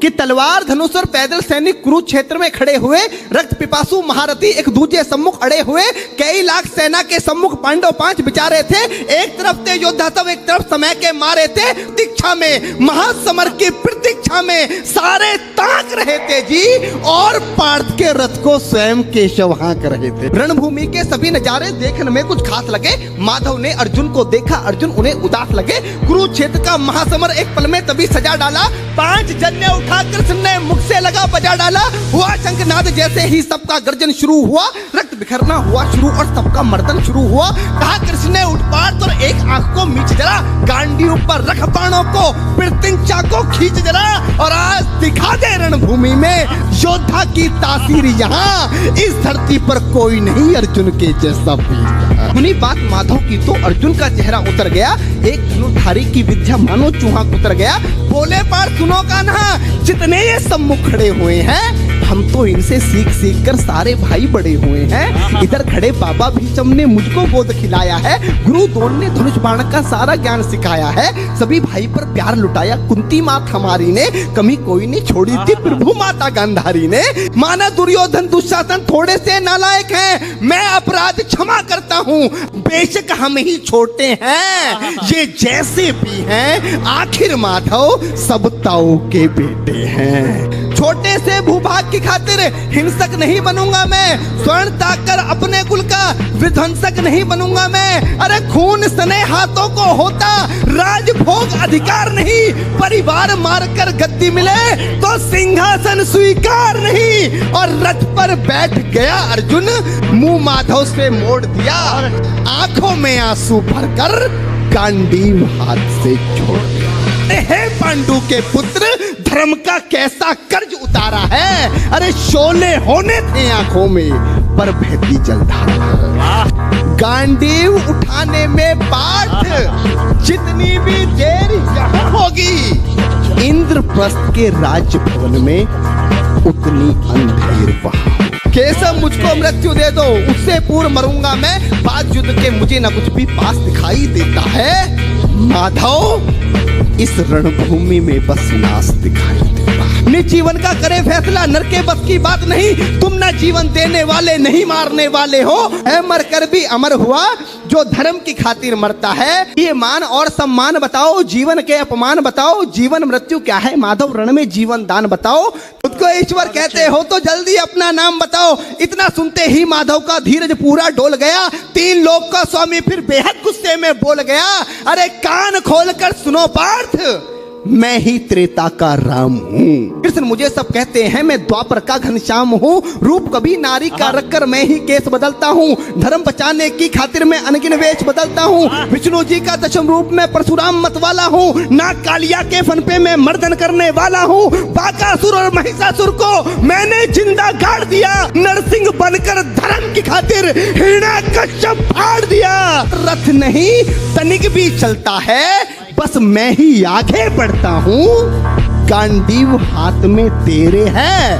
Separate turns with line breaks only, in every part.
कि तलवार धनुष और पैदल सैनिक कुरुक्षेत्र में खड़े हुए, रक्त पिपासु महारथी एक दूजे सम्मुख अड़े हुए, कई लाख सेना के सम्मुख पांडव 5 बिचारे थे। एक तरफ थे योद्धा सब, एक तरफ समय के मारे थे। दीक्षा में महासमर की प्रतीक्षा में सारे ताक रहे थे जी, और पार्थ के रथ को स्वयं केशव हाँक रहे थे। रणभूमि के सभी नजारे देखने में कुछ खास लगे। माधव ने अर्जुन को देखा, अर्जुन उन्हें उदास लगे। कुरुक्षेत्र का महासमर एक पल में तभी सजा डाला। 5 जन्य उठा कृष्ण ने मुख से लगा बजा डाला। हुआ शंखनाद जैसे ही सबका गर्जन शुरू हुआ, रक्त बिखरना हुआ शुरू और सबका मर्दन शुरू हुआ। कहा कृष्ण ने उठ पार्थ और एक आंख को मीच जरा, गांडी ऊपर रख बाणों को, प्रत्यंचा को खींच जरा, और आज दिखा दे रणभूमि में योद्धा की तासीर। यहाँ इस धरती पर कोई नहीं अर्जुन के जैसा वीर। सुनी बात माधव की तो अर्जुन का चेहरा उतर गया। एक धनुर्धारी की विद्या मानो चूहा उतर गया। बोले पार्थ सुनो कान्हा, जितने ये सम्मुख खड़े हुए हैं, हम तो इनसे सीख सीख कर सारे भाई बड़े हुए हैं। इधर खड़े बाबा भीष्म ने मुझको गोद खिलाया है, गुरु द्रोण ने धनुष बाण का सारा ज्ञान सिखाया है, सभी भाई पर प्यार लुटाया कुंती मात हमारी ने, कमी कोई नहीं छोड़ी थी प्रभु माता गांधारी ने। माना दुर्योधन दुशासन थोड़े से नालायक हैं, मैं अपराध क्षमा करता हूँ, बेशक हम ही छोटे हैं, ये जैसे भी हैं, आखिर माधव सब ताऊ के बेटे हैं। छोटे से भूभाग की खातिर हिंसक नहीं बनूंगा मैं, स्वर्ण ताकर अपने कुल का विध्वंसक नहीं बनूंगा मैं। अरे खून सने हाथों को होता राजभोग अधिकार नहीं, परिवार मारकर गद्दी मिले तो सिंहासन स्वीकार नहीं। और रथ पर बैठ गया अर्जुन, मुंह माधव से मोड़ दिया, आंखों में आंसू भरकर गांडीव हाथ से छोड़ दिया। हे पांडु के पुत्र, धर्म का कैसा कर्ज उतारा है। अरे शोले होने थे आंखों में पर बहती जलधारा। गांडीव उठाने में पार्थ जितनी भी देर यहाँ होगी, इंद्रप्रस्थ के राजभवन में उतनी अंधेर वहां। केशव मुझको मृत्यु दे दो, उससे पूर्व मरूंगा मैं, बाद युद्ध के मुझे न कुछ भी पास दिखाई देता है। माधव इस रणभूमि में बस नाश दिखाई देता है। निज जीवन का करे फैसला, नर के बस की बात नहीं, तुम ना जीवन देने वाले नहीं मारने वाले हो। है मर कर भी अमर हुआ जो धर्म की खातिर मरता है। ये मान और सम्मान बताओ, जीवन के अपमान बताओ, जीवन मृत्यु क्या है माधव, रण में जीवन दान बताओ। खुद को ईश्वर कहते हो तो जल्दी अपना नाम बताओ। इतना सुनते ही माधव का धीरज पूरा डोल गया। 3 लोक का स्वामी फिर बेहद गुस्से में बोल गया, अरे कान खोलकर सुनो पार्थ, मैं ही त्रेता का राम हूँ। कृष्ण मुझे सब कहते हैं, मैं द्वापर का घनश्याम हूँ। रूप कभी नारी का रखकर मैं ही केस बदलता हूँ, धर्म बचाने की खातिर मैं अनगिन वेश बदलता हूँ। विष्णु जी का 10म रूप में परशुराम मत वाला हूँ, नाग कालिया के फन पे मैं मर्दन करने वाला हूँ। बाकासुर और महिषासुर को मैंने जिंदा गाड़ दिया, नरसिंह बनकर धर्म की खातिर हिरण्याकश्यप फाड़ दिया। रथ नहीं तनिक भी चलता है, बस मैं ही आगे बढ़ता हूँ। गांडीव हाथ में तेरे है,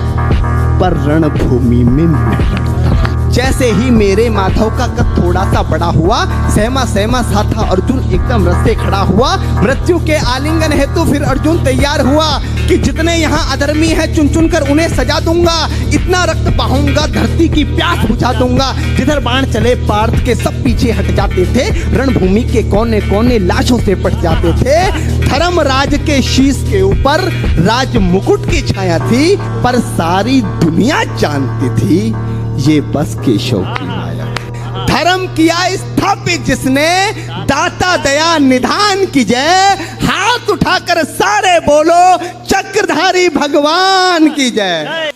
पर रणभूमि में मैं लड़ता हूँ। जैसे ही मेरे माधव का कद थोड़ा सा बड़ा हुआ, सहमा सहमा सा था अर्जुन एकदम रस से खड़ा हुआ। मृत्यु के आलिंगन हेतु फिर अर्जुन तैयार हुआ कि जितने यहाँ अधर्मी हैं चुन चुन कर उन्हें सजा दूंगा, इतना रक्त बहाऊंगा धरती की प्यास बुझा दूंगा। जिधर बाण चले पार्थ के सब पीछे हट जाते थे, रणभूमि के कोने कोने लाशों से पट जाते थे। धर्मराज के शीश के ऊपर राज मुकुट की छाया थी, पर सारी दुनिया जानती थी ये बस केशव की माया। धर्म किया स्थापित जिसने, दाता दया निधान की जय। हाथ उठाकर सारे बोलो, चक्रधारी भगवान की जय।